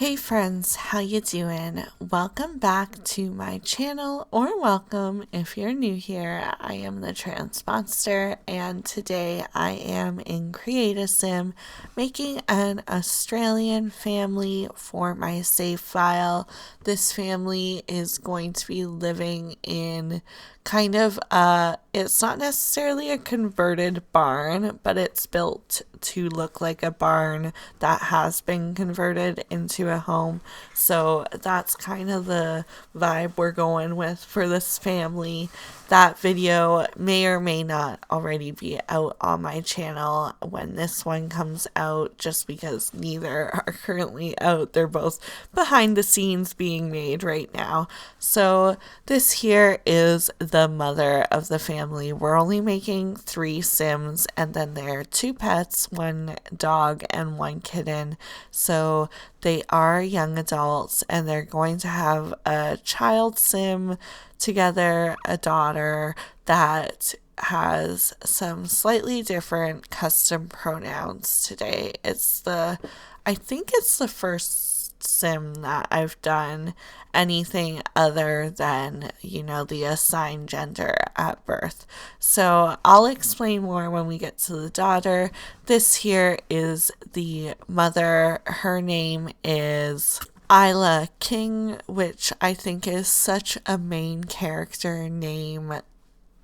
Hey friends, how you doing? Welcome back to my channel, or welcome if you're new here. I am the TheTranspondster, and today I am in Create-A-Sim making an Australian family for my save file. This family is going to be living in kind of it's not necessarily a converted barn, but it's built to look like a barn that has been converted into a home. So that's kind of the vibe we're going with for this family. That video may or may not already be out on my channel when this one comes out, just because neither are currently out. They're both behind the scenes being made right now. So this here is the mother of the family. We're only making 3 Sims, and then there are 2 pets, 1 dog and 1 kitten. So they are young adults, and they're going to have a child Sim together, a daughter that has some slightly different custom pronouns today. I think it's the first Sim that I've done anything other than, the assigned gender at birth. So I'll explain more when we get to the daughter. This here is the mother. Her name is Isla King, which I think is such a main character name.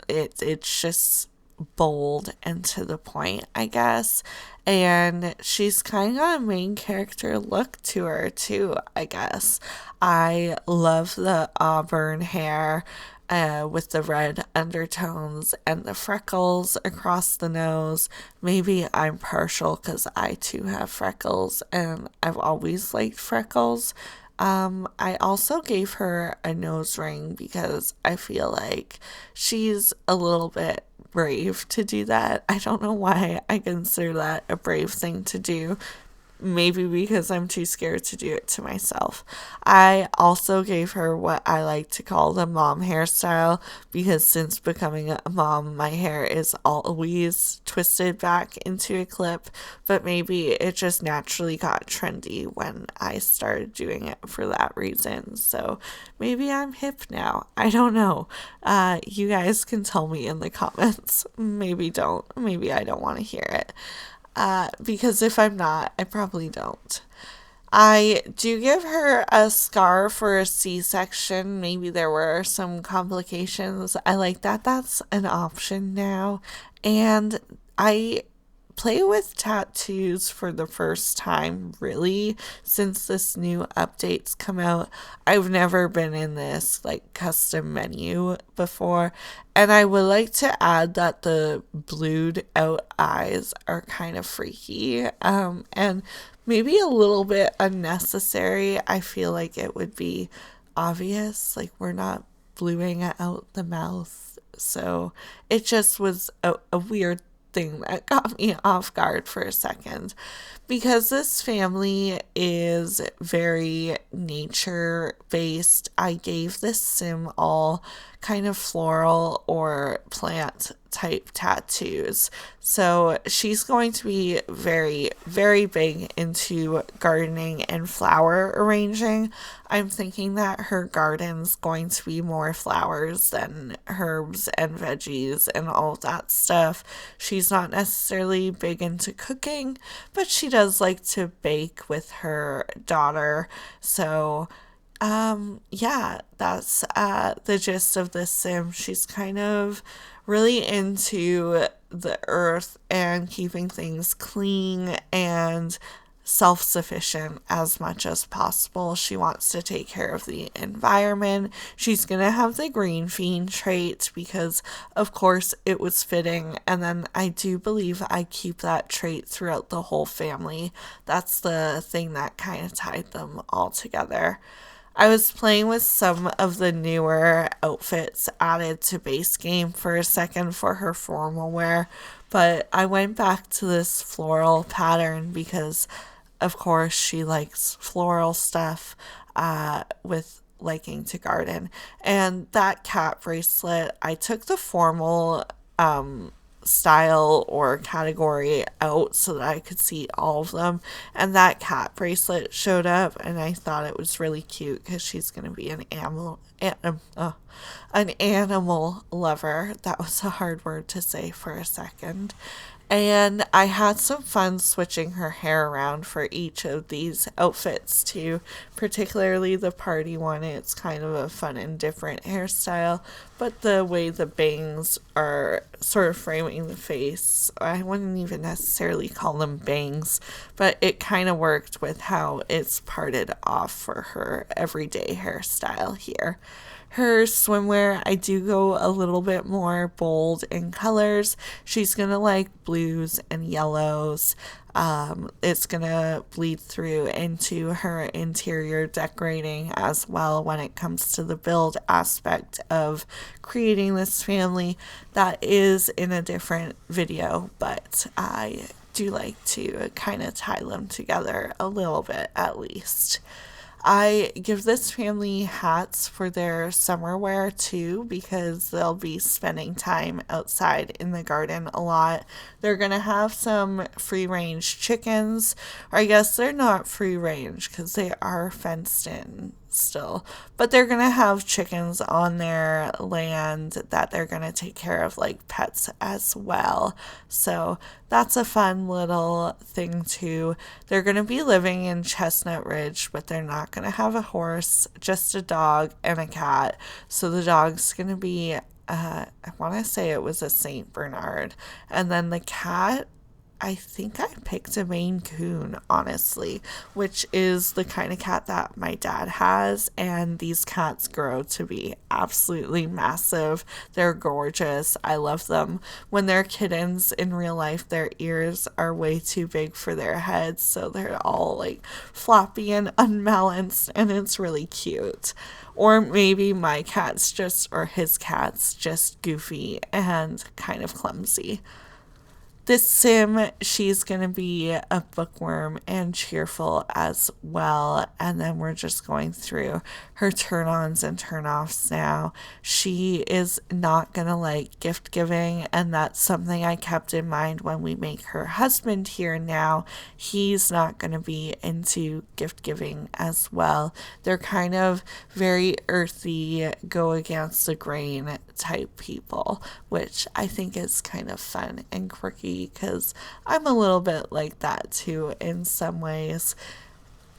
It's just bold and to the point, I guess. And she's kind of got a main character look to her too, I guess. I love the auburn hair with the red undertones and the freckles across the nose. Maybe I'm partial because I too have freckles and I've always liked freckles. I also gave her a nose ring because I feel like she's a little bit brave to do that. I don't know why I consider that a brave thing to do. Maybe because I'm too scared to do it to myself. I also gave her what I like to call the mom hairstyle, because since becoming a mom, my hair is always twisted back into a clip, but maybe it just naturally got trendy when I started doing it for that reason. So maybe I'm hip now. I don't know. You guys can tell me in the comments. Maybe don't. Maybe I don't want to hear it. Because if I'm not, I probably don't. I do give her a scar for a C-section. Maybe there were some complications. I like that that's an option now. And I play with tattoos for the first time, really, since this new update's come out. I've never been in this like custom menu before, and I would like to add that the blued out eyes are kind of freaky, and maybe a little bit unnecessary. I feel like it would be obvious, like we're not bluing out the mouth. So it just was a weird thing that got me off guard for a second, because this family is very nature based. I gave this sim all kind of floral or plant type tattoos. So she's going to be very, very big into gardening and flower arranging. I'm thinking that her garden's going to be more flowers than herbs and veggies and all of that stuff. She's not necessarily big into cooking, but she does like to bake with her daughter. So yeah, that's the gist of this sim. She's kind of really into the earth and keeping things clean and self-sufficient as much as possible. She wants to take care of the environment. She's gonna have the green fiend trait because of course it was fitting, and then I do believe I keep that trait throughout the whole family. That's the thing that kind of tied them all together. I was playing with some of the newer outfits added to base game for a second for her formal wear, but I went back to this floral pattern because, of course, she likes floral stuff with liking to garden. And that cat bracelet, I took the formal style or category out so that I could see all of them. And that cat bracelet showed up, and I thought it was really cute because she's going to be an animal lover. That was a hard word to say for a second. And I had some fun switching her hair around for each of these outfits too, particularly the party one. It's kind of a fun and different hairstyle, but the way the bangs are sort of framing the face, I wouldn't even necessarily call them bangs, but it kind of worked with how it's parted off for her everyday hairstyle here. Her swimwear, I do go a little bit more bold in colors. She's going to like blues and yellows. It's going to bleed through into her interior decorating as well when it comes to the build aspect of creating this family. That is in a different video, but I do like to kind of tie them together a little bit at least. I give this family hats for their summer wear too, because they'll be spending time outside in the garden a lot. They're going to have some free range chickens, or I guess they're not free range because they are fenced in still, but they're going to have chickens on their land that they're going to take care of like pets as well. So that's a fun little thing too. They're going to be living in Chestnut Ridge, but they're not going to have a horse, just a dog and a cat. So the dog's going to be I want to say it was a Saint Bernard, and then the cat, I think I picked a Maine Coon, honestly, which is the kind of cat that my dad has, and these cats grow to be absolutely massive. They're gorgeous. I love them. When they're kittens in real life, their ears are way too big for their heads, so they're all like floppy and unbalanced, and it's really cute. Or maybe my cat's just, or his cat's just goofy and kind of clumsy. This sim, she's going to be a bookworm and cheerful as well. And then we're just going through her turn-ons and turn-offs now. She is not going to like gift giving, and that's something I kept in mind when we make her husband here now. He's not going to be into gift giving as well. They're kind of very earthy, go against the grain type people, which I think is kind of fun and quirky because I'm a little bit like that too in some ways.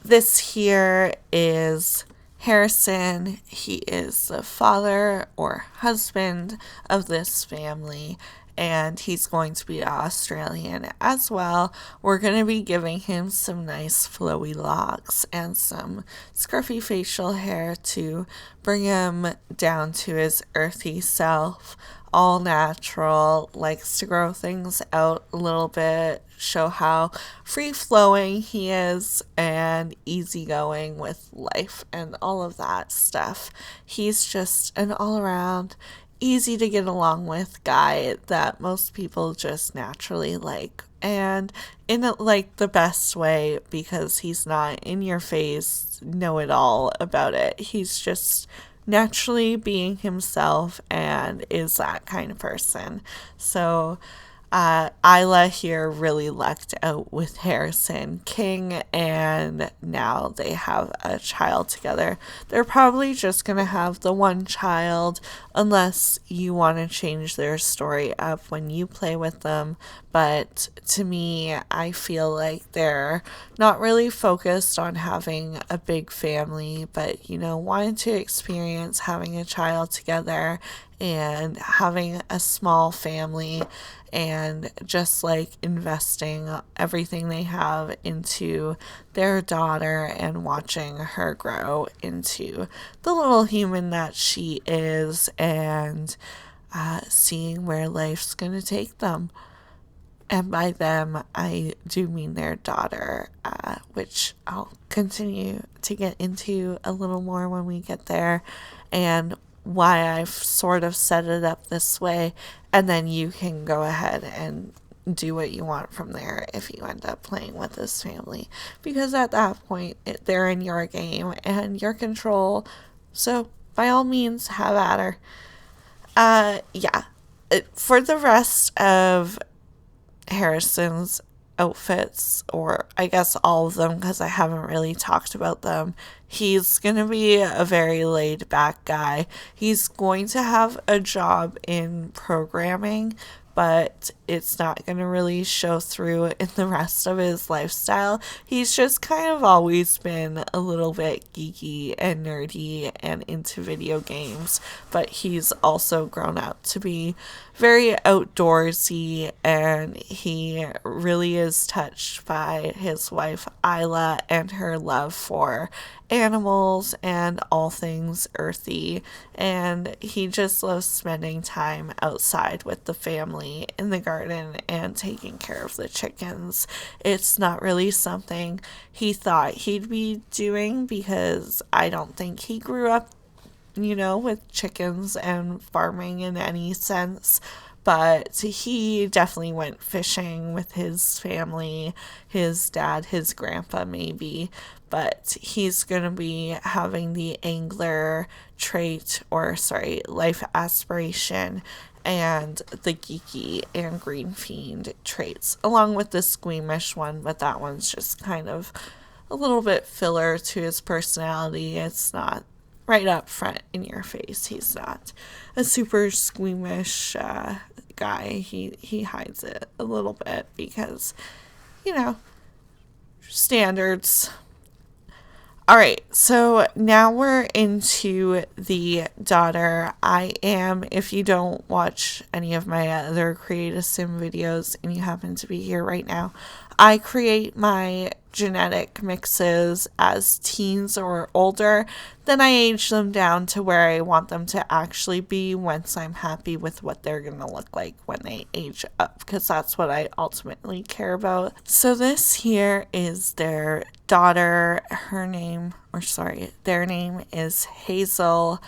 This here is Harrison. He is the father or husband of this family, and he's going to be Australian as well. We're going to be giving him some nice flowy locks and some scruffy facial hair to bring him down to his earthy self. All natural, likes to grow things out a little bit, show how free-flowing he is and easygoing with life and all of that stuff. He's just an all-around easy to get along with guy that most people just naturally like, and in like the best way, because he's not in your face, know it all about it. He's just naturally being himself and is that kind of person. So Isla here really lucked out with Harrison King, and now they have a child together. They're probably just going to have the one child unless you want to change their story up when you play with them. But to me, I feel like they're not really focused on having a big family, but, you know, wanting to experience having a child together and having a small family, and just like investing everything they have into their daughter and watching her grow into the little human that she is, and seeing where life's going to take them. And by them, I do mean their daughter, which I'll continue to get into a little more when we get there, and why I've sort of set it up this way. And then you can go ahead and do what you want from there if you end up playing with this family. Because at that point, they're in your game and your control. So by all means, have at her. Yeah. For the rest of Harrison's outfits, or I guess all of them because I haven't really talked about them, he's going to be a very laid back guy. He's going to have a job in programming, but it's not going to really show through in the rest of his lifestyle. He's just kind of always been a little bit geeky and nerdy and into video games, but he's also grown up to be very outdoorsy, and he really is touched by his wife Isla and her love for animals and all things earthy, and he just loves spending time outside with the family in the garden and taking care of the chickens. It's not really something he thought he'd be doing because I don't think he grew up, with chickens and farming in any sense. But he definitely went fishing with his family, his dad, his grandpa maybe. But he's going to be having the angler trait, life aspiration, and the geeky and green fiend traits, along with the squeamish one, but that one's just kind of a little bit filler to his personality. It's not right up front in your face. He's not a super squeamish guy. He hides it a little bit because, standards. All right, so now we're into the daughter. If you don't watch any of my other Create a Sim videos and you happen to be here right now, I create my genetic mixes as teens or older. Then I age them down to where I want them to actually be once I'm happy with what they're going to look like when they age up, because that's what I ultimately care about. So this here is their daughter. Their name is Hazel.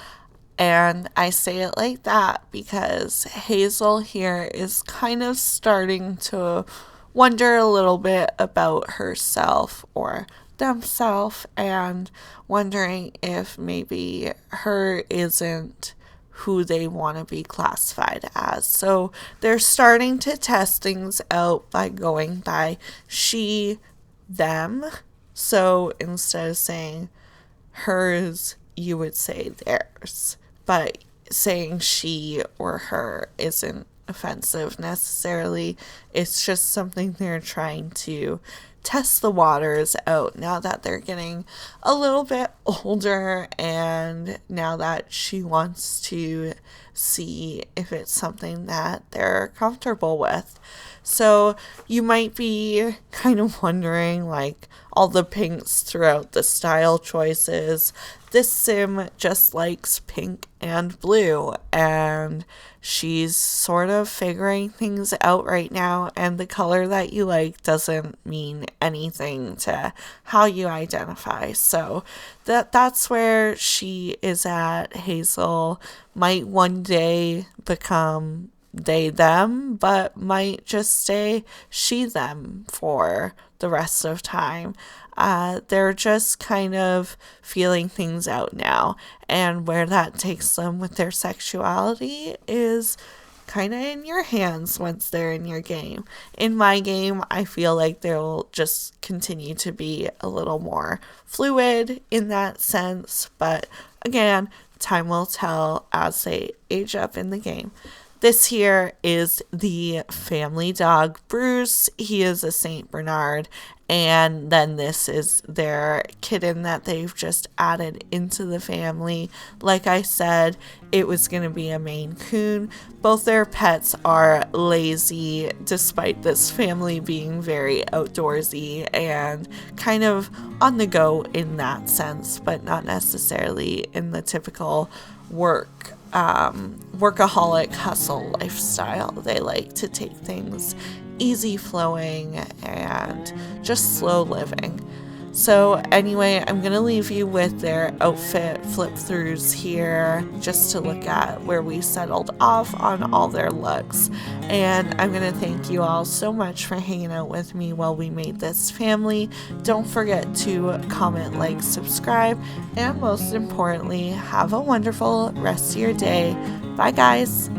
And I say it like that because Hazel here is kind of starting to wonder a little bit about herself or themselves, and wondering if maybe her isn't who they want to be classified as. So they're starting to test things out by going by she, them. So instead of saying hers, you would say theirs. But saying she or her isn't offensive necessarily. It's just something they're trying to test the waters out now that they're getting a little bit older, and now that she wants to see if it's something that they're comfortable with. So you might be kind of wondering, like, all the pinks throughout the style choices. This sim just likes pink and blue, and she's sort of figuring things out right now, and the color that you like doesn't mean anything to how you identify. So that's where she is at. Hazel might one day become they, them, but might just stay she, them for the rest of time. They're just kind of feeling things out now, and where that takes them with their sexuality is kind of in your hands once they're in your game. In my game, I feel like they'll just continue to be a little more fluid in that sense, but again, time will tell as they age up in the game. This here is the family dog, Bruce. He is a Saint Bernard. And then this is their kitten that they've just added into the family. Like I said, it was going to be a Maine Coon. Both their pets are lazy, despite this family being very outdoorsy and kind of on the go in that sense, but not necessarily in the typical workaholic hustle lifestyle. They like to take things easy flowing and just slow living. So anyway, I'm going to leave you with their outfit flip throughs here just to look at where we settled off on all their looks. And I'm going to thank you all so much for hanging out with me while we made this family. Don't forget to comment, like, subscribe, and most importantly, have a wonderful rest of your day. Bye guys.